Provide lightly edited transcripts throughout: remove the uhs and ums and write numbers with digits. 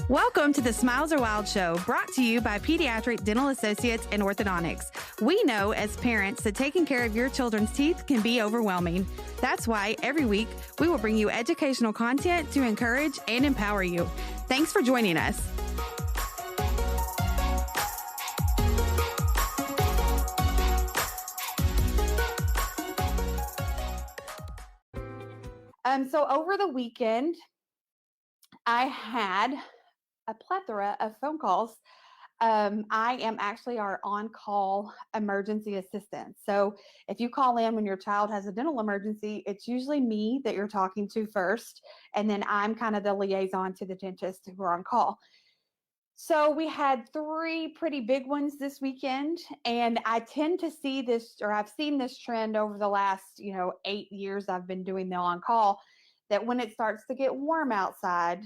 Welcome to the Smiles Are Wild show, brought to you by Pediatric Dental Associates and Orthodontics. We know as parents that taking care of your children's teeth can be overwhelming. That's why every week we will bring you educational content to encourage and empower you. Thanks for joining us. So over the weekend, I had a plethora of phone calls. I am actually our on-call emergency assistant. So if you call in when your child has a dental emergency, it's usually me that you're talking to first, and then I'm kind of the liaison to the dentist who are on call. So we had three pretty big ones this weekend, and I tend to see this, or I've seen this trend over the last, 8 years I've been doing the on-call, that when it starts to get warm outside,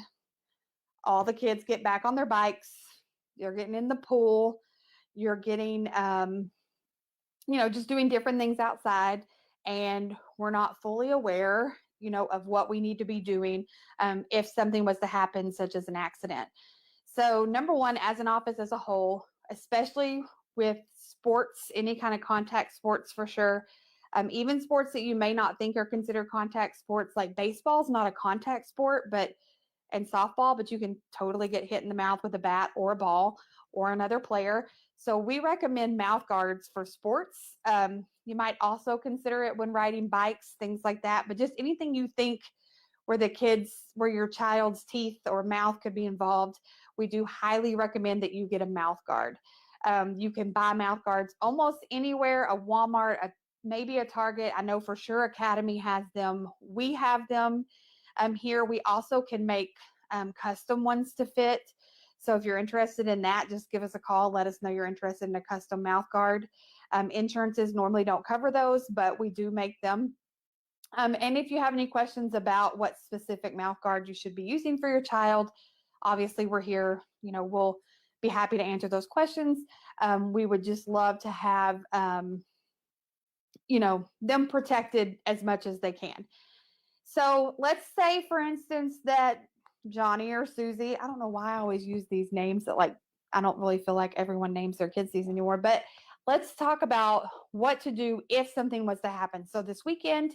all the kids get back on their bikes, you're getting in the pool, you're getting, just doing different things outside, and we're not fully aware, of what we need to be doing if something was to happen, such as an accident. So number one, as an office as a whole, especially with sports, any kind of contact sports for sure, even sports that you may not think are considered contact sports, like baseball is not a contact sport, and softball, but you can totally get hit in the mouth with a bat or a ball or another player. So we recommend mouth guards for sports. You might also consider it when riding bikes, things like that, but just anything you think where your child's teeth or mouth could be involved, we do highly recommend that you get a mouth guard. You can buy mouth guards almost anywhere, a Walmart, maybe a Target. I know for sure Academy has them. We have them. Here we also can make custom ones to fit. So if you're interested in that, just give us a call. Let us know you're interested in a custom mouth guard. Insurances normally don't cover those, but we do make them. And if you have any questions about what specific mouth guard you should be using for your child, obviously we're here. We'll be happy to answer those questions. We would just love to have, them protected as much as they can. So let's say, for instance, that Johnny or Susie, I don't know why I always use these names that I don't really feel like everyone names their kids these anymore, but let's talk about what to do if something was to happen. So this weekend,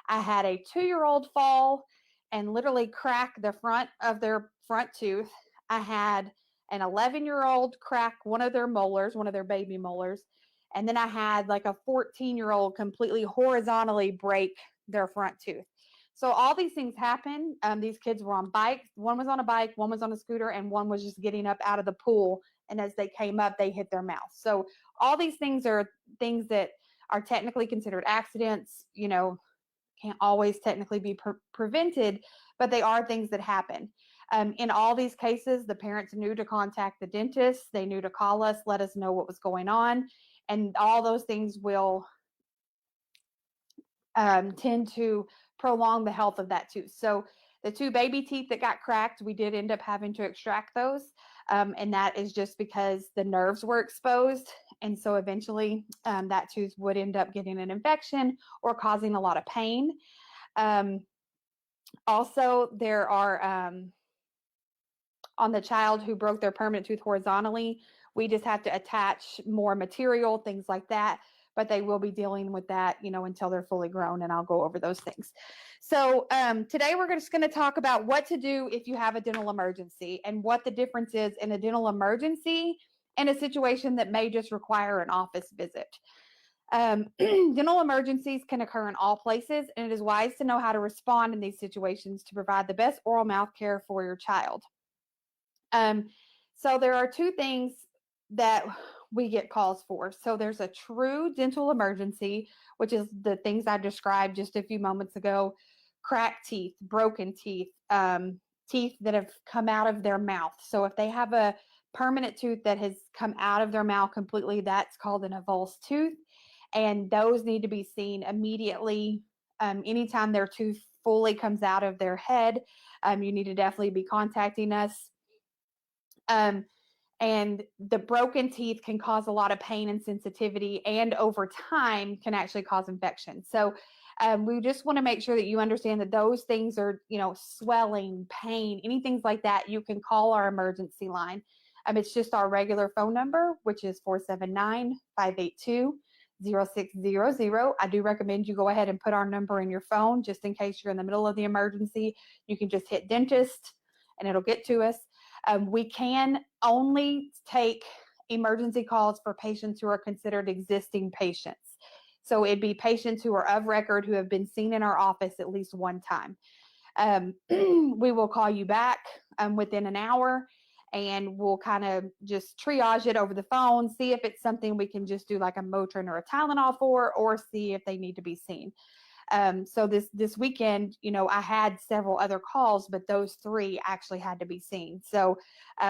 I had a 2-year-old fall and literally crack the front of their front tooth. I had an 11-year-old crack one of their molars, one of their baby molars. And then I had like a 14-year-old completely horizontally break their front tooth. So all these things happen. These kids were on bikes. One was on a bike, one was on a scooter, and one was just getting up out of the pool. And as they came up, they hit their mouth. So all these things are things that are technically considered accidents, can't always technically be prevented, but they are things that happen. In all these cases, the parents knew to contact the dentist. They knew to call us, let us know what was going on. And all those things will tend to prolong the health of that tooth. So the 2 baby teeth that got cracked, we did end up having to extract those. And that is just because the nerves were exposed. And so eventually that tooth would end up getting an infection or causing a lot of pain. Also, there are, on the child who broke their permanent tooth horizontally, we just have to attach more material, things like that. But they will be dealing with that, until they're fully grown, and I'll go over those things. So today we're just going to talk about what to do if you have a dental emergency and what the difference is in a dental emergency and a situation that may just require an office visit. Dental emergencies can occur in all places, and it is wise to know how to respond in these situations to provide the best oral mouth care for your child. So there are 2 things that we get calls for. So there's a true dental emergency, which is the things I described just a few moments ago: cracked teeth, broken teeth, teeth that have come out of their mouth. So if they have a permanent tooth that has come out of their mouth completely, that's called an avulsed tooth. And those need to be seen immediately. Anytime their tooth fully comes out of their head, you need to definitely be contacting us. And the broken teeth can cause a lot of pain and sensitivity, and over time can actually cause infection. So We just want to make sure that you understand that those things are, swelling, pain, anything like that, you can call our emergency line. It's just our regular phone number, which is 479-582-0600. I do recommend you go ahead and put our number in your phone just in case you're in the middle of the emergency. You can just hit dentist and it'll get to us. We can only take emergency calls for patients who are considered existing patients. So it'd be patients who are of record who have been seen in our office at least one time. We will call you back within an hour, and we'll kind of just triage it over the phone, see if it's something we can just do like a Motrin or a Tylenol for, or see if they need to be seen. So this weekend, I had several other calls, but those 3 actually had to be seen. So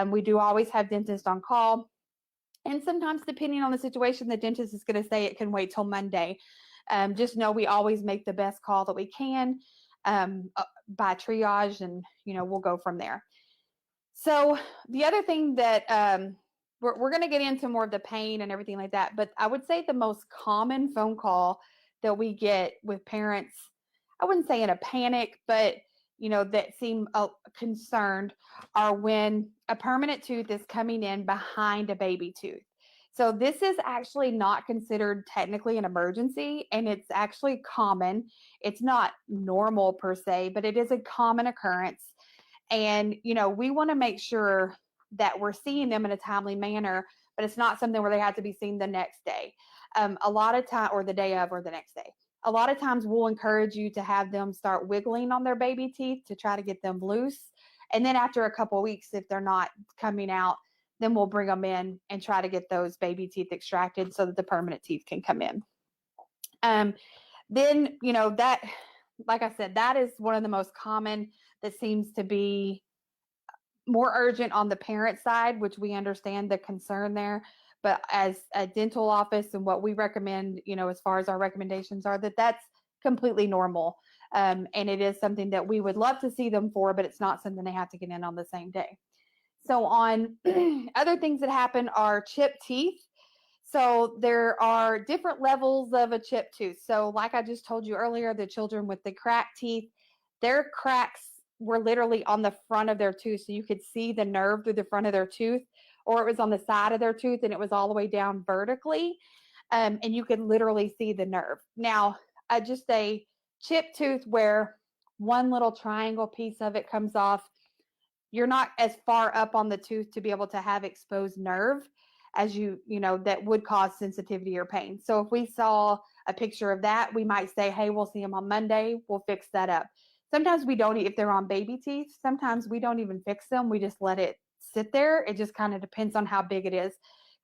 we do always have dentists on call. And sometimes, depending on the situation, the dentist is going to say it can wait till Monday. Just know we always make the best call that we can by triage, and we'll go from there. So the other thing that we're going to get into more of the pain and everything like that, but I would say the most common phone call that we get with parents, I wouldn't say in a panic, but that seem concerned, are when a permanent tooth is coming in behind a baby tooth. So this is actually not considered technically an emergency, and it's actually common. It's not normal per se, but it is a common occurrence. And, we want to make sure that we're seeing them in a timely manner, but it's not something where they have to be seen the next day. A lot of time, or the day of, or the next day. A lot of times we'll encourage you to have them start wiggling on their baby teeth to try to get them loose. And then after a couple of weeks, if they're not coming out, then we'll bring them in and try to get those baby teeth extracted so that the permanent teeth can come in. Then, that, like I said, that is one of the most common that seems to be more urgent on the parent side, which we understand the concern there. But as a dental office, and what we recommend, as far as our recommendations are, that's completely normal. And it is something that we would love to see them for, but it's not something they have to get in on the same day. So on other things that happen are chipped teeth. So there are different levels of a chipped tooth. So like I just told you earlier, the children with the cracked teeth, their cracks were literally on the front of their tooth. So you could see the nerve through the front of their tooth, or it was on the side of their tooth and it was all the way down vertically. And you could literally see the nerve. Now, just a chipped tooth where one little triangle piece of it comes off, you're not as far up on the tooth to be able to have exposed nerve as that would cause sensitivity or pain. So if we saw a picture of that, we might say, hey, we'll see them on Monday. We'll fix that up. Sometimes we don't, if they're on baby teeth, sometimes we don't even fix them. We just let it sit there. It just kind of depends on how big it is.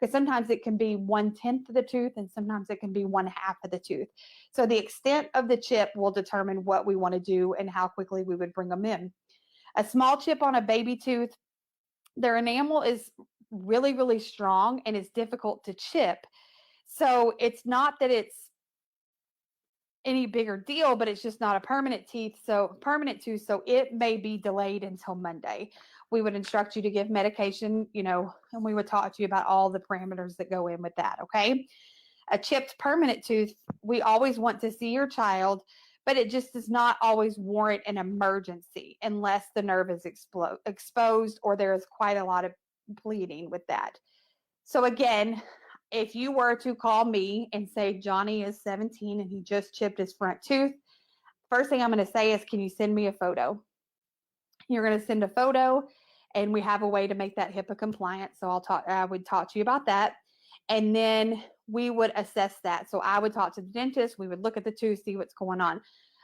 Because sometimes it can be 1/10 of the tooth, and sometimes it can be 1/2 of the tooth. So the extent of the chip will determine what we want to do and how quickly we would bring them in. A small chip on a baby tooth, their enamel is really, really strong and it's difficult to chip. So it's not that it's any bigger deal, but it's just not a permanent tooth. So it may be delayed until Monday. We would instruct you to give medication, and we would talk to you about all the parameters that go in with that. Okay. A chipped permanent tooth, we always want to see your child, but it just does not always warrant an emergency unless the nerve is exposed or there is quite a lot of bleeding with that. So again, if you were to call me and say Johnny is 17 and he just chipped his front tooth, first thing I'm going to say is, can you send me a photo? You're going to send a photo, and we have a way to make that HIPAA compliant. So I would talk to you about that. And then we would assess that. So I would talk to the dentist. We would look at the tooth, see what's going on.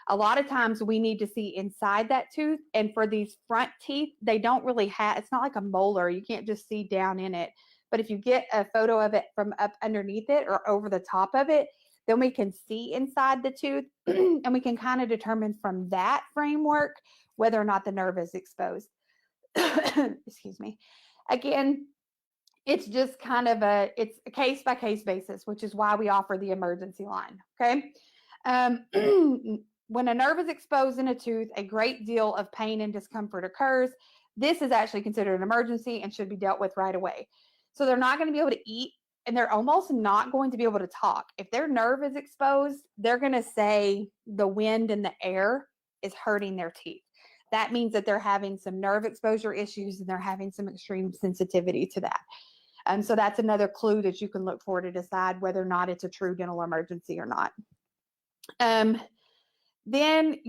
A lot of times we need to see inside that tooth. And for these front teeth, they don't really have, it's not like a molar. You can't just see down in it. But if you get a photo of it from up underneath it or over the top of it, then we can see inside the tooth and we can kind of determine from that framework whether or not the nerve is exposed. Excuse me. Again, it's just kind of it's a case by case basis, which is why we offer the emergency line. Okay. When a nerve is exposed in a tooth, a great deal of pain and discomfort occurs. This is actually considered an emergency and should be dealt with right away. So they're not going to be able to eat and they're almost not going to be able to talk. If their nerve is exposed, they're going to say the wind and the air is hurting their teeth. That means that they're having some nerve exposure issues and they're having some extreme sensitivity to that. So that's another clue that you can look for to decide whether or not it's a true dental emergency or not. Then,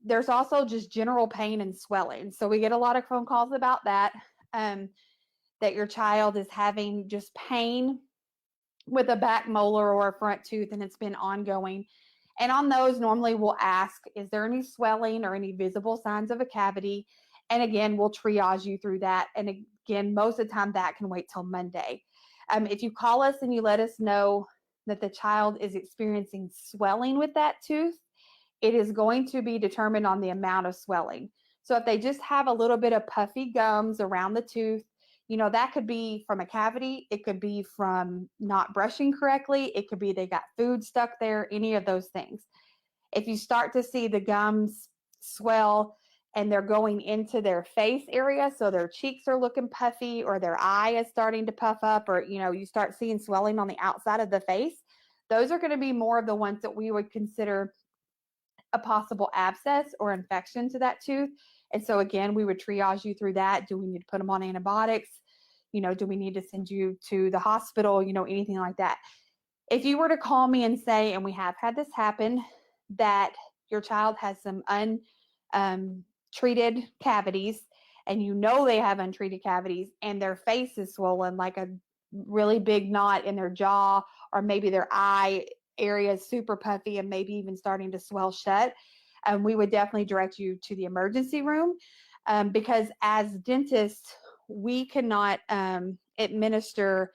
there's also just general pain and swelling. So we get a lot of phone calls about that, that your child is having just pain with a back molar or a front tooth and it's been ongoing. And on those, normally we'll ask, is there any swelling or any visible signs of a cavity? And again, we'll triage you through that. And again, most of the time that can wait till Monday. If you call us and you let us know that the child is experiencing swelling with that tooth, it is going to be determined on the amount of swelling. So if they just have a little bit of puffy gums around the tooth, that could be from a cavity. It could be from not brushing correctly. It could be they got food stuck there, any of those things. If you start to see the gums swell and they're going into their face area, so their cheeks are looking puffy or their eye is starting to puff up, or, you start seeing swelling on the outside of the face, those are going to be more of the ones that we would consider a possible abscess or infection to that tooth. And so again, we would triage you through that. Do we need to put them on antibiotics? Do we need to send you to the hospital? Anything like that. If you were to call me and say, and we have had this happen, that your child has some untreated cavities, and they have untreated cavities, and their face is swollen like a really big knot in their jaw, or maybe their eye area is super puffy and maybe even starting to swell shut, we would definitely direct you to the emergency room, because as dentists, we cannot administer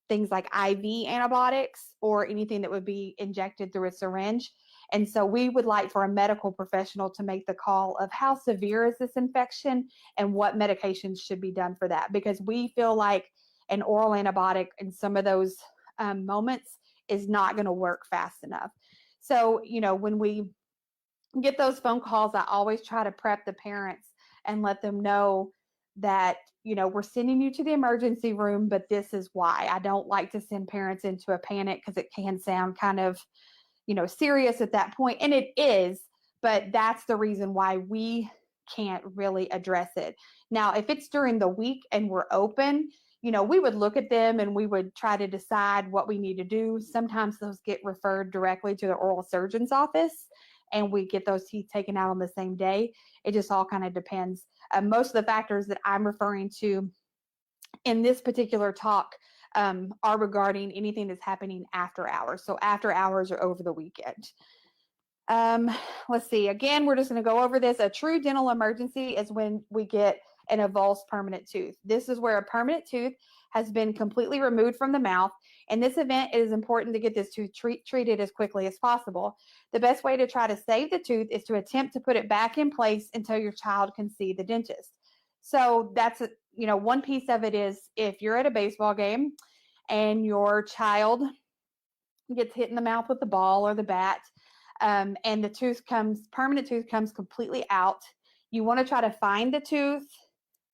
things like IV antibiotics or anything that would be injected through a syringe. And so we would like for a medical professional to make the call of how severe is this infection and what medications should be done for that, because we feel like an oral antibiotic in some of those moments is not going to work fast enough. So, when we get those phone calls, I always try to prep the parents and let them know that, we're sending you to the emergency room, but this is why. I don't like to send parents into a panic because it can sound kind of, serious at that point. And it is, but that's the reason why we can't really address it. Now, if it's during the week and we're open, we would look at them and we would try to decide what we need to do. Sometimes those get referred directly to the oral surgeon's office and we get those teeth taken out on the same day. It just all kind of depends. Most of the factors that I'm referring to in this particular talk are regarding anything that's happening after hours. So after hours or over the weekend. Let's see. Again, we're just going to go over this. A true dental emergency is when we get an avulsed permanent tooth. This is where a permanent tooth has been completely removed from the mouth. In this event, it is important to get this tooth treated as quickly as possible. The best way to try to save the tooth is to attempt to put it back in place until your child can see the dentist. So that's, one piece of it is if you're at a baseball game and your child gets hit in the mouth with the ball or the bat, and the permanent tooth comes completely out, you want to try to find the tooth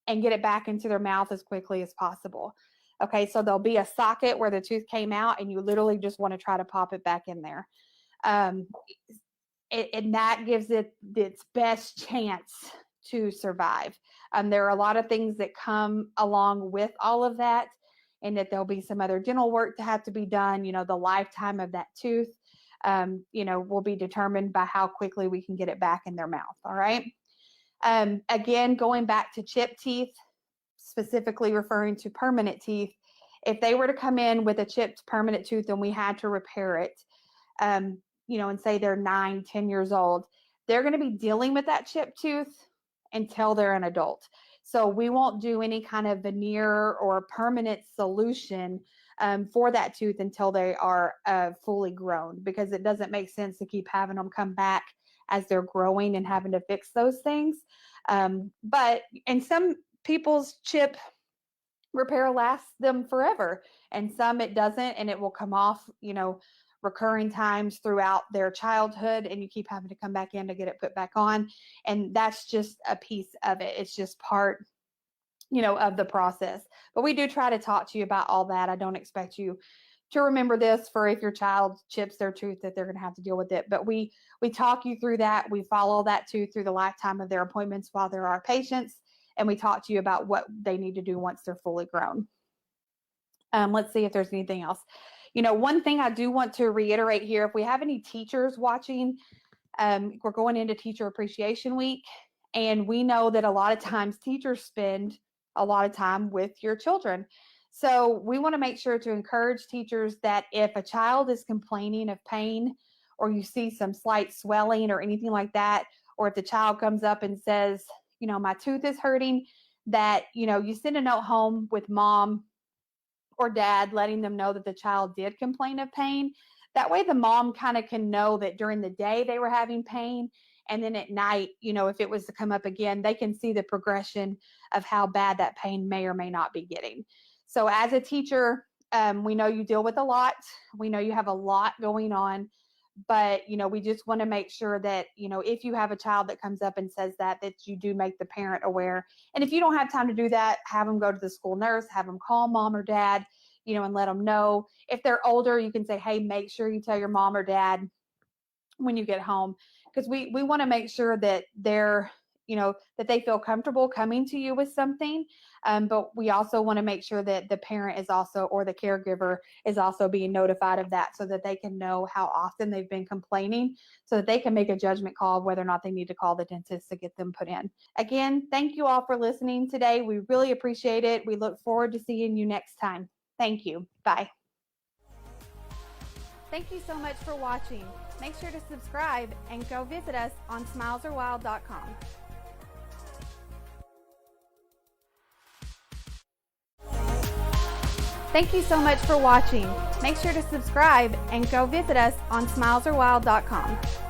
and get it back into their mouth as quickly as possible. Okay, so there'll be a socket where the tooth came out and you literally just want to try to pop it back in there. And that gives it its best chance to survive. There are a lot of things that come along with all of that, and that there'll be some other dental work to have to be done. The lifetime of that tooth, will be determined by how quickly we can get it back in their mouth. All right. Again, going back to chipped teeth, specifically referring to permanent teeth, if they were to come in with a chipped permanent tooth and we had to repair it, and say they're 9, 10 years old, they're going to be dealing with that chipped tooth until they're an adult. So we won't do any kind of veneer or permanent solution for that tooth until they are fully grown, because it doesn't make sense to keep having them come back as they're growing and having to fix those things. But in some people's chip repair lasts them forever, and some it doesn't, and it will come off, recurring times throughout their childhood, and you keep having to come back in to get it put back on. And that's just a piece of it. It's just part of the process. But we do try to talk to you about all that. I don't expect you to remember this for if your child chips their tooth that they're going to have to deal with it. But we talk you through that. We follow that too through the lifetime of their appointments while they're our patients, and we talk to you about what they need to do once they're fully grown. Let's see if there's anything else. One thing I do want to reiterate here, if we have any teachers watching, we're going into Teacher Appreciation Week, and we know that a lot of times teachers spend a lot of time with your children. So we want to make sure to encourage teachers that if a child is complaining of pain, or you see some slight swelling or anything like that, or if the child comes up and says, my tooth is hurting, that, you send a note home with mom or dad letting them know that the child did complain of pain. That way the mom kind of can know that during the day they were having pain, and then at night, if it was to come up again, they can see the progression of how bad that pain may or may not be getting. So as a teacher, we know you deal with a lot. We know you have a lot going on, but we just want to make sure that if you have a child that comes up and says that you do make the parent aware. And if you don't have time to do that, have them go to the school nurse, have them call mom or dad, and let them know. If they're older, you can say, hey, make sure you tell your mom or dad when you get home, because we want to make sure that they're that they feel comfortable coming to you with something, but we also want to make sure that the parent is also, or the caregiver is also being notified of that, so that they can know how often they've been complaining, so that they can make a judgment call of whether or not they need to call the dentist to get them put in. Again, thank you all for listening today. We really appreciate it. We look forward to seeing you next time. Thank you. Bye. Thank you so much for watching. Make sure to subscribe and go visit us on SmilesAreWild.com. Thank you so much for watching. Make sure to subscribe and go visit us on SmilesAreWild.com.